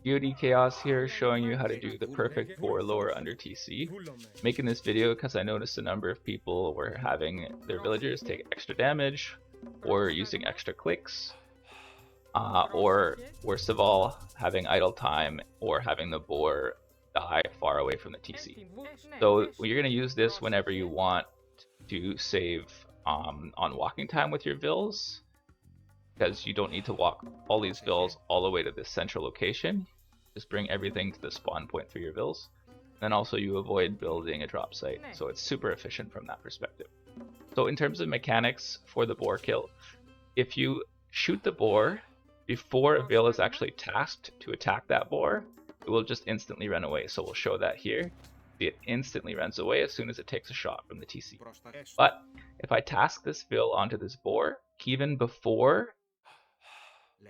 DoD Chaos here, showing you how to do the perfect boar lure under TC. Making this video because I noticed a number of people were having their villagers take extra damage, or using extra clicks, or worst of all, having idle time, or having the boar die far away from the TC. So you're going to use this whenever you want to save on walking time with your vills, because you don't need to walk all these vills all the way to this central location. Just bring everything to the spawn point for your vills. Then also you avoid building a drop site, so it's super efficient from that perspective. So in terms of mechanics for the boar kill, if you shoot the boar before a vill is actually tasked to attack that boar, it will just instantly run away. So we'll show that here. It instantly runs away as soon as it takes a shot from the TC. But if I task this vill onto this boar, even before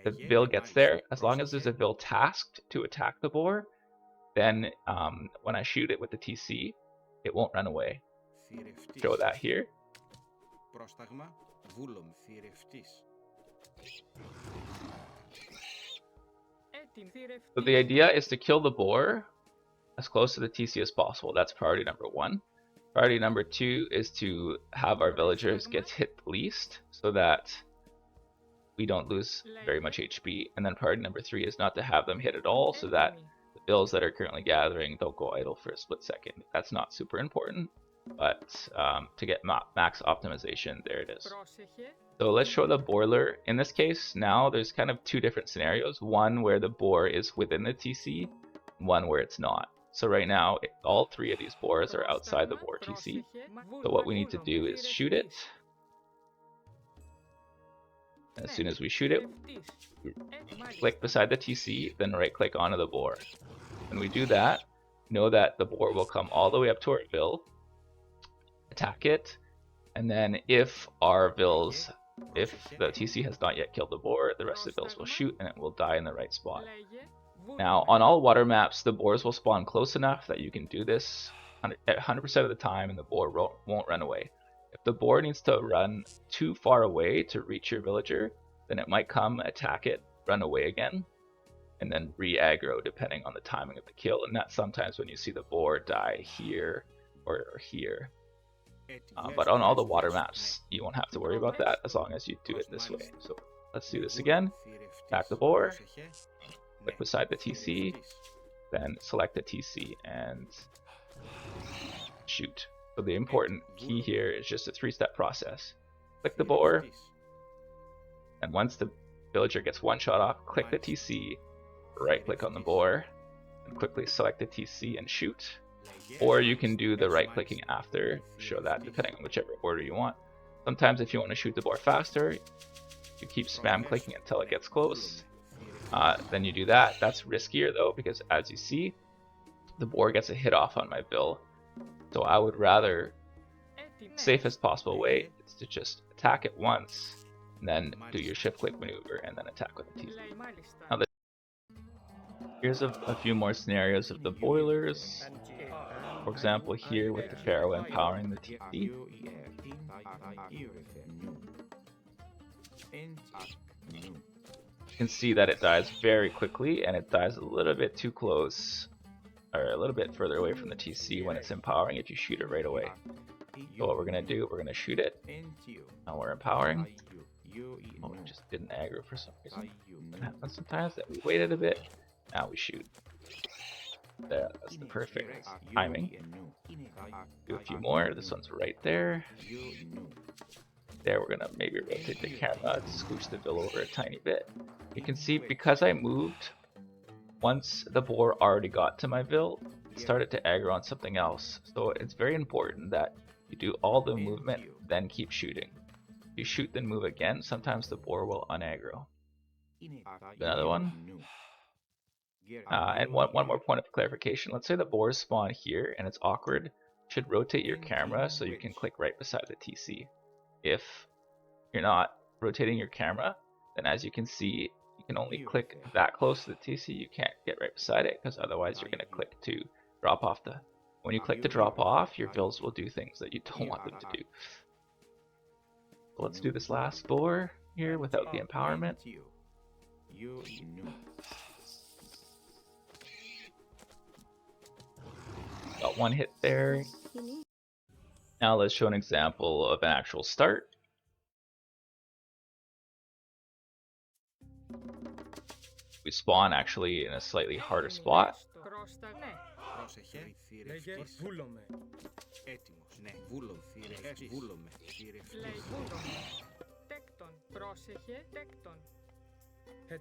the vill gets there, as long as there's a vill tasked to attack the boar, then when I shoot it with the TC, it won't run away. Show that here. So the idea is to kill the boar as close to the TC as possible. That's priority number 1. Priority number 2 is to have our villagers get hit least, so that we don't lose very much HP. And then priority number 3 is not to have them hit at all, so that the bills that are currently gathering don't go idle for a split second. That's not super important, but to get max optimization, there it is. So let's show the boar lure. In this case, now there's kind of 2 different scenarios. One where the boar is within the TC, one where it's not. So right now, all 3 of these boars are outside the boar TC. So what we need to do is shoot it. As soon as we shoot it, click beside the TC, then right click onto the boar. When we do that, know that the boar will come all the way up to our vill, attack it, and then if the TC has not yet killed the boar, the rest of the vills will shoot and it will die in the right spot. Now, on all water maps, the boars will spawn close enough that you can do this 100% of the time and the boar won't run away. If the boar needs to run too far away to reach your villager, then it might come, attack it, run away again, and then re-aggro depending on the timing of the kill. And that's sometimes when you see the boar die here or here. But on all the water maps, you won't have to worry about that as long as you do it this way. So let's do this again. Attack the boar, click beside the TC, then select the TC and shoot. So the important key here is just a 3-step process. Click the boar, and once the villager gets one shot off, click the TC, right click on the boar, and quickly select the TC and shoot. Or you can do the right clicking after, show that depending on whichever order you want. Sometimes if you want to shoot the boar faster, you keep spam clicking until it gets close. Then you do that. That's riskier though, because as you see, the boar gets a hit off on my vill. So I would rather, safest possible way is to just attack it once, and then do your shift click maneuver, and then attack with the TC. Now here's a few more scenarios of the boilers. For example, here with the Pharaoh empowering the TC. You can see that it dies very quickly, and it dies a little bit too close, or a little bit further away from the TC when it's empowering if you shoot it right away. So what we're going to do, we're going to shoot it. Now we're empowering. Oh, we just didn't aggro for some reason. That happens sometimes, that we waited a bit. Now we shoot. There, that's the perfect timing. Do a few more. This one's right there. There, we're going to maybe rotate the camera to scooch the vill over a tiny bit. You can see because I moved, once the boar already got to my vill, it started to aggro on something else. So it's very important that you do all the movement, then keep shooting. If you shoot then move again, sometimes the boar will unaggro. Another one. And one more point of clarification. Let's say the boars spawn here and it's awkward. You should rotate your camera so you can click right beside the TC. If you're not rotating your camera, then as you can see, you can only click that close to the TC. You can't get right beside it because otherwise you're going to click to drop off the... When you click to drop off, your vills will do things that you don't want them to do. So let's do this last boar here without the empowerment. got one hit there. Now let's show an example of an actual start. We spawn actually in a slightly harder spot.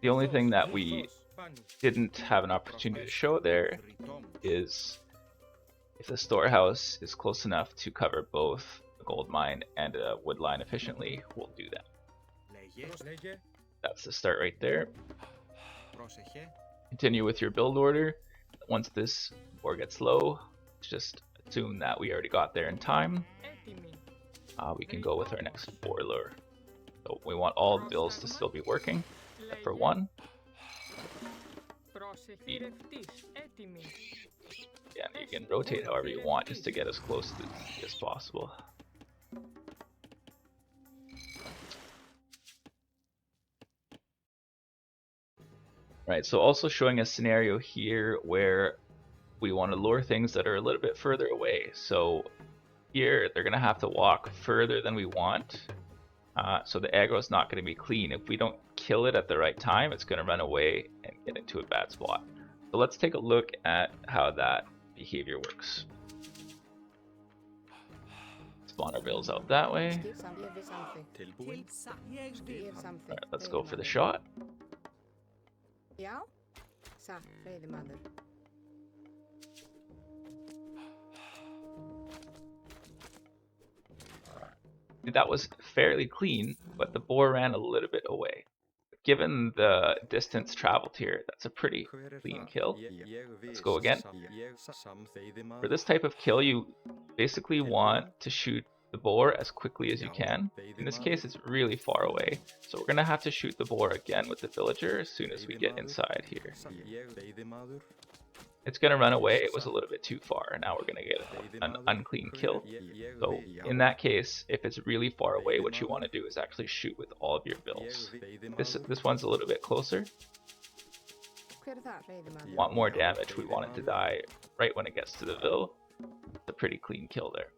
The only thing that we didn't have an opportunity to show there is if the storehouse is close enough to cover both a gold mine and a wood line efficiently, we'll do that. That's the start right there. Continue with your build order. Once this ore gets low, just assume that we already got there in time. We can go with our next boiler. So we want all the bills to still be working, except for one. Yeah, you can rotate however you want just to get as close to it as possible. Right, so also showing a scenario here where we want to lure things that are a little bit further away. So here they're going to have to walk further than we want. So the aggro is not going to be clean. If we don't kill it at the right time, it's going to run away and get into a bad spot. So let's take a look at how that behavior works. Spawn our bills out that way. Alright, let's go for the shot. That was fairly clean, but the boar ran a little bit away. Given the distance traveled here, that's a pretty clean kill. Let's go again. For this type of kill, you basically want to shoot the boar as quickly as you can. In this case, it's really far away, so we're going to have to shoot the boar again with the villager as soon as we get inside here. It's going to run away. It was a little bit too far. Now we're going to get an unclean kill. So in that case, if it's really far away, what you want to do is actually shoot with all of your bills. This one's a little bit closer. Want more damage. We want it to die right when it gets to the vill. It's a pretty clean kill there.